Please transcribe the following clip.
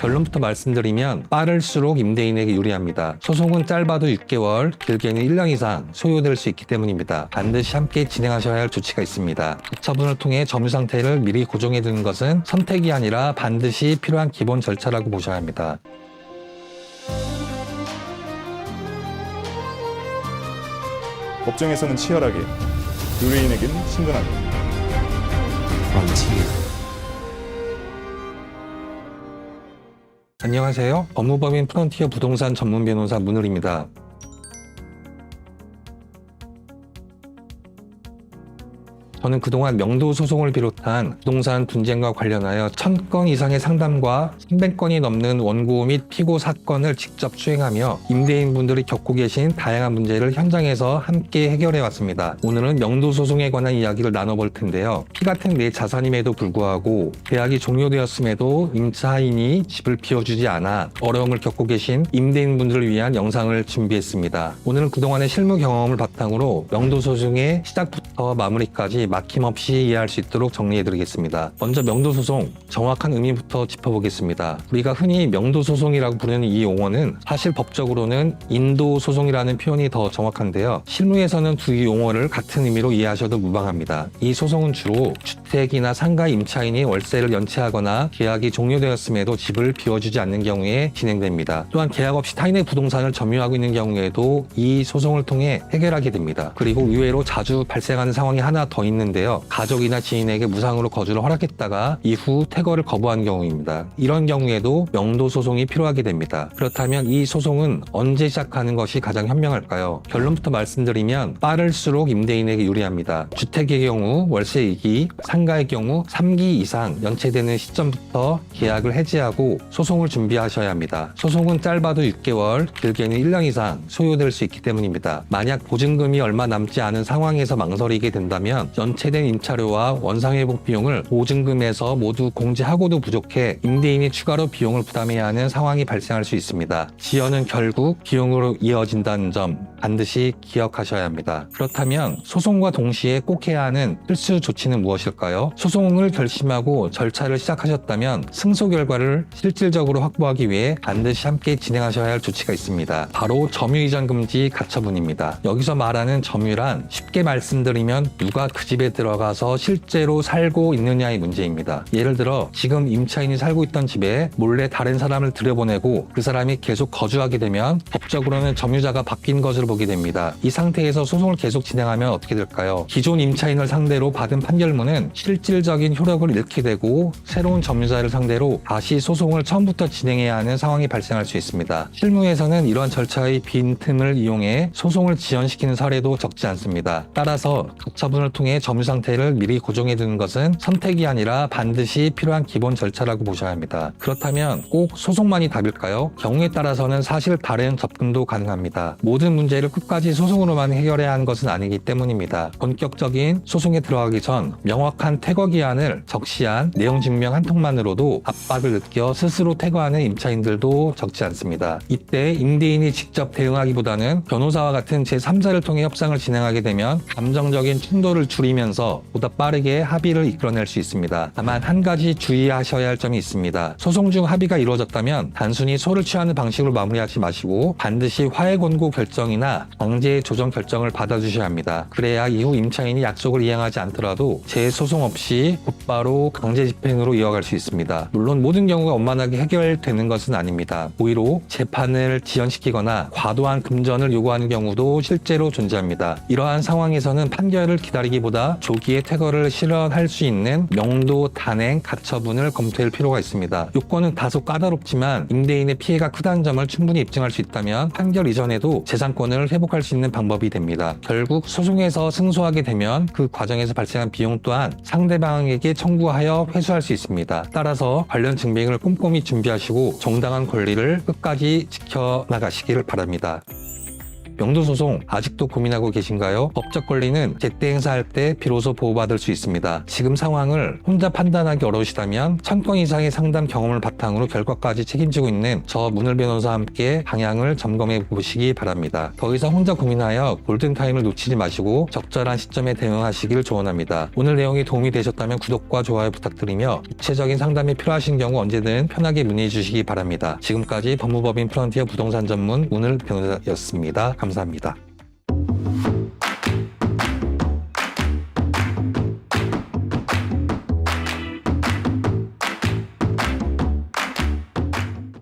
결론부터 말씀드리면 빠를수록 임대인에게 유리합니다. 소송은 짧아도 6개월, 길게는 1년 이상 소요될 수 있기 때문입니다. 반드시 함께 진행하셔야 할 조치가 있습니다. 가처분을 통해 점유 상태를 미리 고정해 두는 것은 선택이 아니라 반드시 필요한 기본 절차라고 보셔야 합니다. 법정에서는 치열하게, 의뢰인에겐 친근하게. 안녕하세요. 법무법인 프론티어 부동산 전문 변호사 문울입니다. 저는 그동안 명도 소송을 비롯한 부동산 분쟁과 관련하여 1000건 이상의 상담과 300건이 넘는 원고 및 피고 사건을 직접 수행하며 임대인분들이 겪고 계신 다양한 문제를 현장에서 함께 해결해 왔습니다. 오늘은 명도 소송에 관한 이야기를 나눠볼 텐데요. 피 같은 내 자산임에도 불구하고 계약이 종료되었음에도 임차인이 집을 비워주지 않아 어려움을 겪고 계신 임대인분들을 위한 영상을 준비했습니다. 오늘은 그동안의 실무 경험을 바탕으로 명도 소송의 시작부터 마무리까지 막힘없이 이해할 수 있도록 정리해드리겠습니다. 먼저 명도소송, 정확한 의미부터 짚어보겠습니다. 우리가 흔히 명도소송이라고 부르는 이 용어는 사실 법적으로는 인도소송이라는 표현이 더 정확한데요. 실무에서는 두 용어를 같은 의미로 이해하셔도 무방합니다. 이 소송은 주로 주택이나 상가 임차인이 월세를 연체하거나 계약이 종료되었음에도 집을 비워주지 않는 경우에 진행됩니다. 또한 계약 없이 타인의 부동산을 점유하고 있는 경우에도 이 소송을 통해 해결하게 됩니다. 그리고 의외로 자주 발생하는 상황이 하나 더 있는데요. 가족이나 지인에게 무상으로 거주를 허락했다가 이후 퇴거를 거부한 경우입니다. 이런 경우에도 명도 소송이 필요하게 됩니다. 그렇다면 이 소송은 언제 시작하는 것이 가장 현명할까요? 결론부터 말씀드리면 빠를수록 임대인에게 유리합니다. 주택의 경우 월세 2기, 상가의 경우 3기 이상 연체되는 시점부터 계약을 해지하고 소송을 준비하셔야 합니다. 소송은 짧아도 6개월, 길게는 1년 이상 소요될 수 있기 때문입니다. 만약 보증금이 얼마 남지 않은 상황에서 망설이게 된다면 연체된 임차료와 원상회복 비용을 보증금에서 모두 공제하고도 부족해 임대인이 추가로 비용을 부담해야 하는 상황이 발생할 수 있습니다. 지연은 결국 비용으로 이어진다는 점 반드시 기억하셔야 합니다. 그렇다면 소송과 동시에 꼭 해야 하는 필수 조치는 무엇일까요? 소송을 결심하고 절차를 시작하셨다면 승소 결과를 실질적으로 확보하기 위해 반드시 함께 진행하셔야 할 조치가 있습니다. 바로 점유이전 금지 가처분입니다. 여기서 말하는 점유란 쉽게 말씀드리면 누가 그 집에 들어가서 실제로 살고 있느냐의 문제입니다. 예를 들어 지금 임차인이 살고 있던 집에 몰래 다른 사람을 들여보내고 그 사람이 계속 거주하게 되면 법적으로는 점유자가 바뀐 것으로 보게 됩니다. 이 상태에서 소송을 계속 진행하면 어떻게 될까요? 기존 임차인을 상대로 받은 판결문은 실질적인 효력을 잃게 되고 새로운 점유자를 상대로 다시 소송을 처음부터 진행해야 하는 상황이 발생할 수 있습니다. 실무에서는 이러한 절차의 빈틈을 이용해 소송을 지연시키는 사례도 적지 않습니다. 따라서 가처분을 통해 점유 상태를 미리 고정해 두는 것은 선택이 아니라 반드시 필요한 기본 절차라고 보셔야 합니다. 그렇다면 꼭 소송만이 답일까요? 경우에 따라서는 사실 다른 접근도 가능합니다. 모든 문제를 끝까지 소송으로만 해결해야 하는 것은 아니기 때문입니다. 본격적인 소송에 들어가기 전 명확한 퇴거 기한을 적시한 내용 증명 한 통만으로도 압박을 느껴 스스로 퇴거하는 임차인들도 적지 않습니다. 이때 임대인이 직접 대응하기보다는 변호사와 같은 제3자를 통해 협상을 진행하게 되면 감정적인 충돌을 줄이면서 보다 빠르게 합의를 이끌어낼 수 있습니다. 다만 한 가지 주의하셔야 할 점이 있습니다. 소송 중 합의가 이루어졌다면 단순히 소를 취하는 방식으로 마무리하지 마시고 반드시 화해 권고 결정이나 강제 조정 결정을 받아주셔야 합니다. 그래야 이후 임차인이 약속을 이행하지 않더라도 재소송 없이 곧바로 강제 집행으로 이어갈 수 있습니다. 물론 모든 경우가 원만하게 해결되는 것은 아닙니다. 오히려 재판을 지연시키거나 과도한 금전을 요구하는 경우도 실제로 존재합니다. 이러한 상황에서는 판결을 기다리기보다 조기에 퇴거를 실현할 수 있는 명도 단행 가처분을 검토할 필요가 있습니다. 요건은 다소 까다롭지만 임대인의 피해가 크다는 점을 충분히 입증할 수 있다면 판결 이전에도 재산권을 회복할 수 있는 방법이 됩니다. 결국 소송에서 승소하게 되면 그 과정에서 발생한 비용 또한 상대방에게 청구하여 회수할 수 있습니다. 따라서 관련 증빙을 꼼꼼히 준비하시고 정당한 권리를 끝까지 지켜나가시기를 바랍니다. 명도 소송 아직도 고민하고 계신가요? 법적 권리는 제때 행사할 때 비로소 보호받을 수 있습니다. 지금 상황을 혼자 판단하기 어려우시다면 1000건 이상의 상담 경험을 바탕으로 결과까지 책임지고 있는 저 문을 변호사와 함께 방향을 점검해 보시기 바랍니다. 더 이상 혼자 고민하여 골든타임을 놓치지 마시고 적절한 시점에 대응하시길 조언합니다. 오늘 내용이 도움이 되셨다면 구독과 좋아요 부탁드리며 구체적인 상담이 필요하신 경우 언제든 편하게 문의해 주시기 바랍니다. 지금까지 법무법인 프론티어 부동산 전문 문을 변호사였습니다. 감사합니다.